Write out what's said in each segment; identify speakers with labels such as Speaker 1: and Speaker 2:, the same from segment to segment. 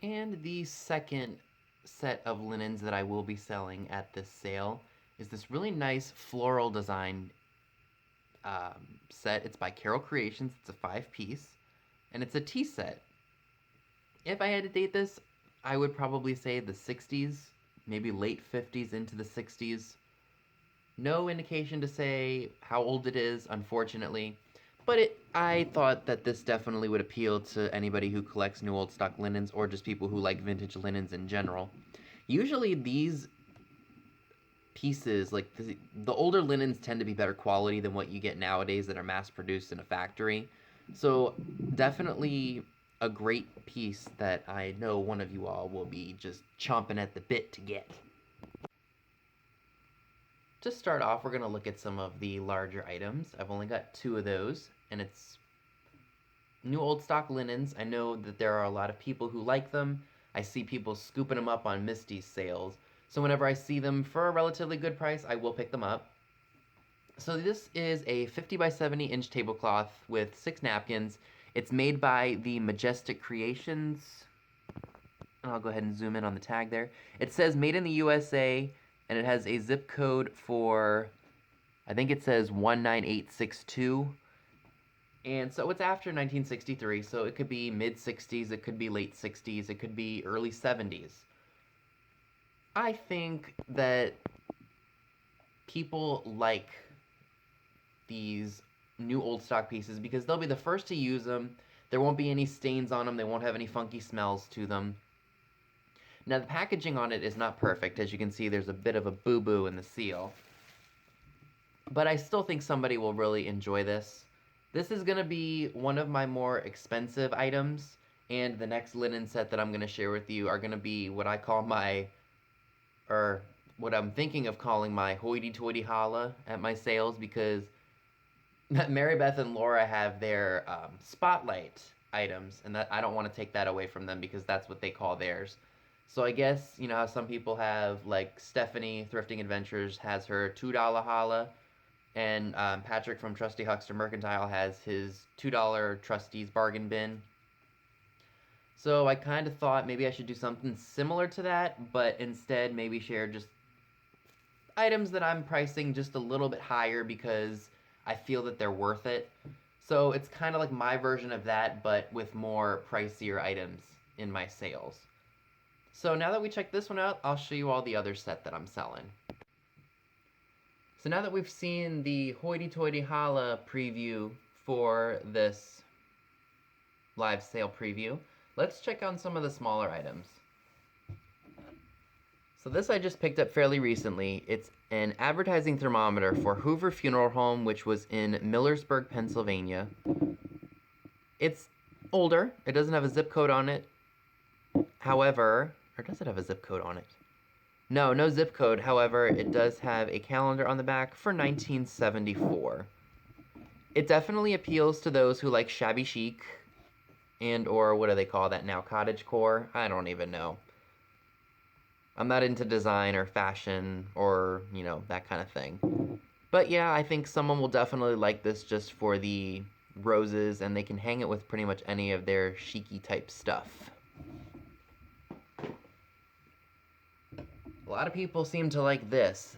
Speaker 1: And the second set of linens that I will be selling at this sale is this really nice floral design set. It's by Carol Creations. It's a 5-piece, and it's a tea set. If I had to date this, I would probably say the 60s, maybe late 50s into the 60s. No indication to say how old it is, unfortunately, but I thought that this definitely would appeal to anybody who collects new old stock linens or just people who like vintage linens in general. Usually these pieces, like the older linens tend to be better quality than what you get nowadays that are mass produced in a factory. So definitely a great piece that I know one of you all will be just chomping at the bit to get. To start off, we're going to look at some of the larger items. I've only got 2 of those, and it's new old stock linens. I know that there are a lot of people who like them. I see people scooping them up on Misty's sales. So whenever I see them for a relatively good price, I will pick them up. So this is a 50 by 70 inch tablecloth with 6 napkins. It's made by the Majestic Creations. I'll go ahead and zoom in on the tag there. It says made in the USA, and it has a zip code for, I think it says 19862. And so it's after 1963, so it could be mid-60s, it could be late 60s, it could be early 70s. I think that people like these new old stock pieces because they'll be the first to use them, there won't be any stains on them, they won't have any funky smells to them. Now the packaging on it is not perfect. As you can see, there's a bit of a boo-boo in the seal. But I still think somebody will really enjoy this. This is going to be one of my more expensive items, and the next linen set that I'm going to share with you are going to be what I call my, or what I'm thinking of calling my hoity-toity holla at my sales, because Mary Beth and Laura have their spotlight items, and that I don't want to take that away from them because that's what they call theirs. So I guess, you know how some people have, like Stephanie Thrifting Adventures has her $2 holla, and Patrick from Trusty Huckster Mercantile has his $2 Trustees Bargain Bin. So I kind of thought maybe I should do something similar to that, but instead maybe share just items that I'm pricing just a little bit higher because I feel that they're worth it. So it's kind of like my version of that, but with more pricier items in my sales. So now that we checked this one out, I'll show you all the other set that I'm selling. So now that we've seen the hoity-toity holla preview for this live sale preview, let's check on some of the smaller items. So this I just picked up fairly recently. It's an advertising thermometer for Hoover Funeral Home, which was in Millersburg, Pennsylvania. It's older. It doesn't have a zip code on it. However, or does it have a zip code on it? No zip code. However, it does have a calendar on the back for 1974. It definitely appeals to those who like shabby chic and or what do they call that now? Cottagecore? I don't even know. I'm not into design or fashion or, you know, that kind of thing. But yeah, I think someone will definitely like this just for the roses, and they can hang it with pretty much any of their chic-y type stuff. A lot of people seem to like this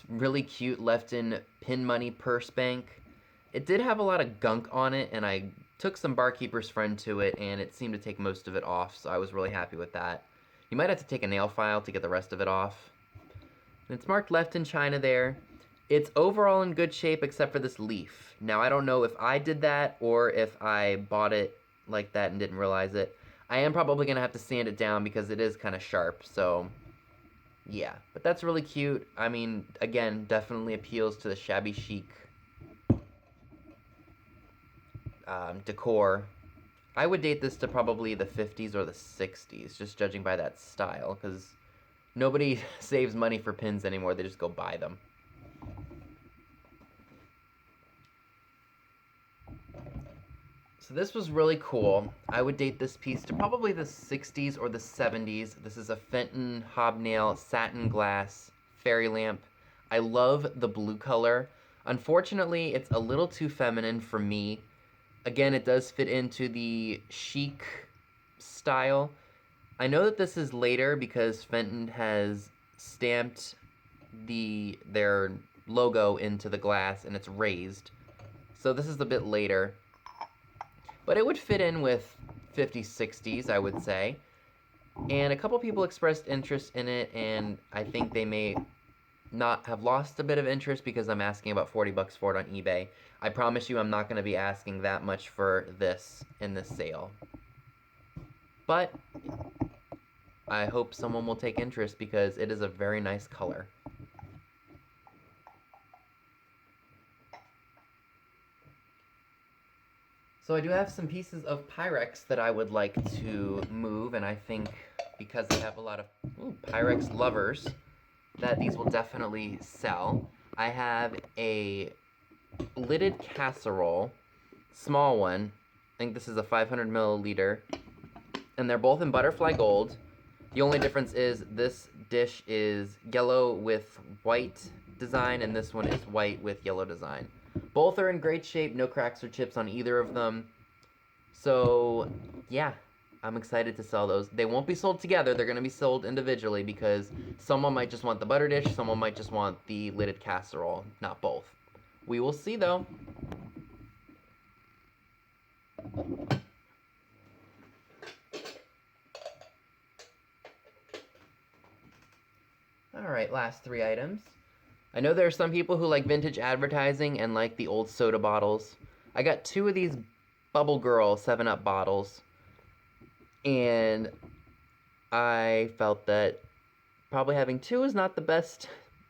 Speaker 1: really cute Lefton pin money purse bank. It did have a lot of gunk on it, and I took some barkeeper's friend to it, and it seemed to take most of it off, so I was really happy with that. You might have to take a nail file to get the rest of it off. And it's marked Lefton China there. It's overall in good shape except for this leaf. Now, I don't know if I did that or if I bought it like that and didn't realize it. I am probably going to have to sand it down because it is kind of sharp, so yeah. But that's really cute. I mean, again, definitely appeals to the shabby chic decor. I would date this to probably the 50s or the 60s, just judging by that style, because nobody saves money for pins anymore, they just go buy them. So this was really cool. I would date this piece to probably the 60s or the 70s. This is a Fenton hobnail satin glass fairy lamp. I love the blue color. Unfortunately, it's a little too feminine for me. Again, it does fit into the chic style, I know that this is later because Fenton has stamped their logo into the glass and it's raised. So this is a bit later. But it would fit in with 50s, 60s, I would say. And a couple people expressed interest in it, and I think they may not have lost a bit of interest because I'm asking about 40 bucks for it on eBay. I promise you I'm not going to be asking that much for this in this sale. But I hope someone will take interest because it is a very nice color. So I do have some pieces of Pyrex that I would like to move, and I think because I have a lot of Pyrex lovers, that these will definitely sell. I have a lidded casserole, small one. I think this is a 500 milliliter, and they're both in butterfly gold. The only difference is this dish is yellow with white design, and this one is white with yellow design. Both are in great shape, no cracks or chips on either of them. So, yeah, I'm excited to sell those. They won't be sold together, they're going to be sold individually because someone might just want the butter dish, someone might just want the lidded casserole, not both. We will see though. Alright, last three items. I know there are some people who like vintage advertising and like the old soda bottles. I got two of these Bubble Girl 7-Up bottles, and I felt that probably having two is not the best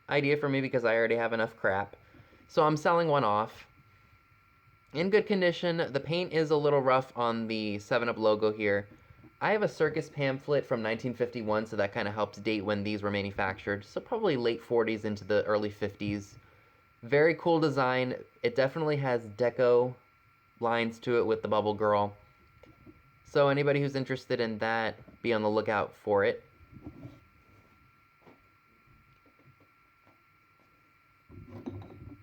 Speaker 1: idea for me because I already have enough crap. So I'm selling one off. In good condition. The paint is a little rough on the 7-Up logo here. I have a circus pamphlet from 1951, so that kind of helps date when these were manufactured. So probably late 40s into the early 50s. Very cool design. It definitely has deco lines to it with the Bubble Girl. So anybody who's interested in that, be on the lookout for it.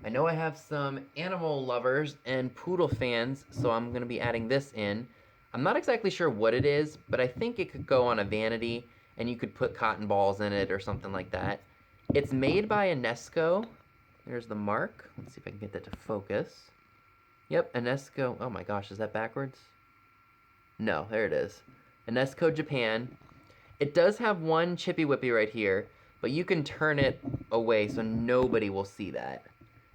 Speaker 1: I know I have some animal lovers and poodle fans, so I'm going to be adding this in. I'm not exactly sure what it is, but I think it could go on a vanity, and you could put cotton balls in it or something like that. It's made by Enesco. There's the mark. Let's see if I can get that to focus. Yep, Enesco. Oh my gosh, is that backwards? No, there it is. Enesco Japan. It does have one chippy whippy right here, but you can turn it away so nobody will see that.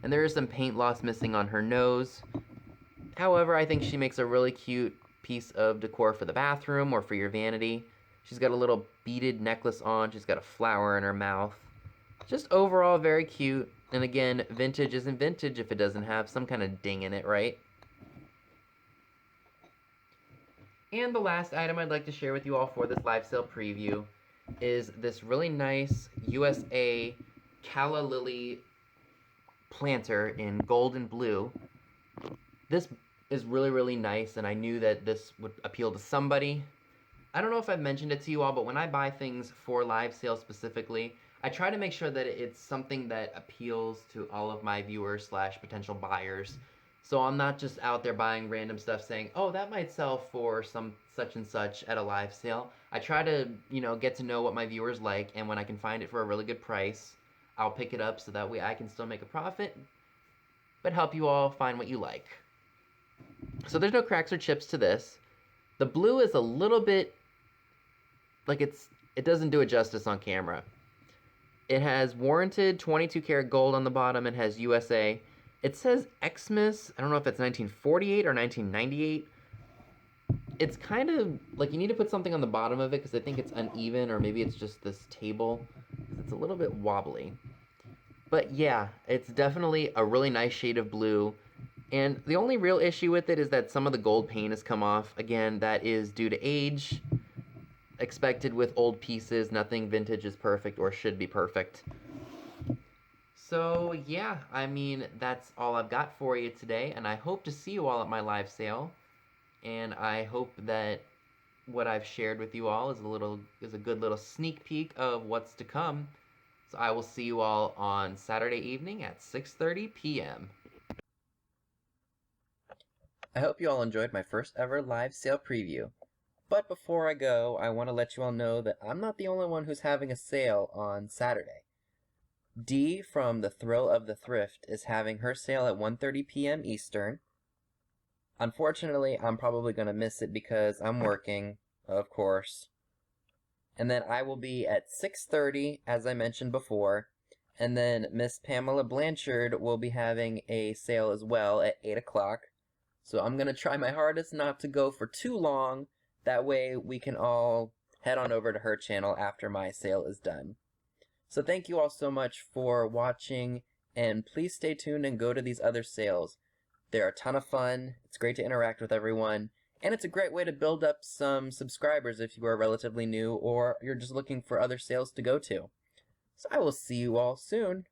Speaker 1: And there is some paint loss missing on her nose. However, I think she makes a really cute piece of decor for the bathroom or for your vanity. She's got a little beaded necklace on. She's got a flower in her mouth. Just overall very cute. And again, vintage isn't vintage if it doesn't have some kind of ding in it, right? And the last item I'd like to share with you all for this live sale preview is this really nice USA calla lily planter in gold and blue. This is really, really nice, and I knew that this would appeal to somebody. I don't know if I've mentioned it to you all, but when I buy things for live sale specifically, I try to make sure that it's something that appeals to all of my viewers slash potential buyers. So I'm not just out there buying random stuff saying, oh, that might sell for some such and such at a live sale. I try to, get to know what my viewers like, and when I can find it for a really good price, I'll pick it up so that way I can still make a profit, but help you all find what you like. So there's no cracks or chips to this. The blue is a little bit like it doesn't do it justice on camera. It has warranted 22 karat gold on the bottom and has USA. It says Xmas. I don't know if it's 1948 or 1998. It's kind of like you need to put something on the bottom of it because I think it's uneven, or maybe it's just this table. It's a little bit wobbly. But yeah, it's definitely a really nice shade of blue. And the only real issue with it is that some of the gold paint has come off. Again, that is due to age. Expected with old pieces. Nothing vintage is perfect or should be perfect. So yeah, I mean, that's all I've got for you today. And I hope to see you all at my live sale. And I hope that what I've shared with you all is a good little sneak peek of what's to come. So I will see you all on Saturday evening at 6:30 p.m. I hope you all enjoyed my first ever live sale preview. But before I go, I want to let you all know that I'm not the only one who's having a sale on Saturday. Dee from The Thrill of the Thrift is having her sale at 1:30 p.m. Eastern. Unfortunately, I'm probably going to miss it because I'm working, of course. And then I will be at 6:30, as I mentioned before. And then Miss Pamela Blanchard will be having a sale as well at 8 o'clock. So I'm going to try my hardest not to go for too long. That way we can all head on over to her channel after my sale is done. So thank you all so much for watching, and please stay tuned and go to these other sales. They're a ton of fun, it's great to interact with everyone, and it's a great way to build up some subscribers if you are relatively new or you're just looking for other sales to go to. So I will see you all soon.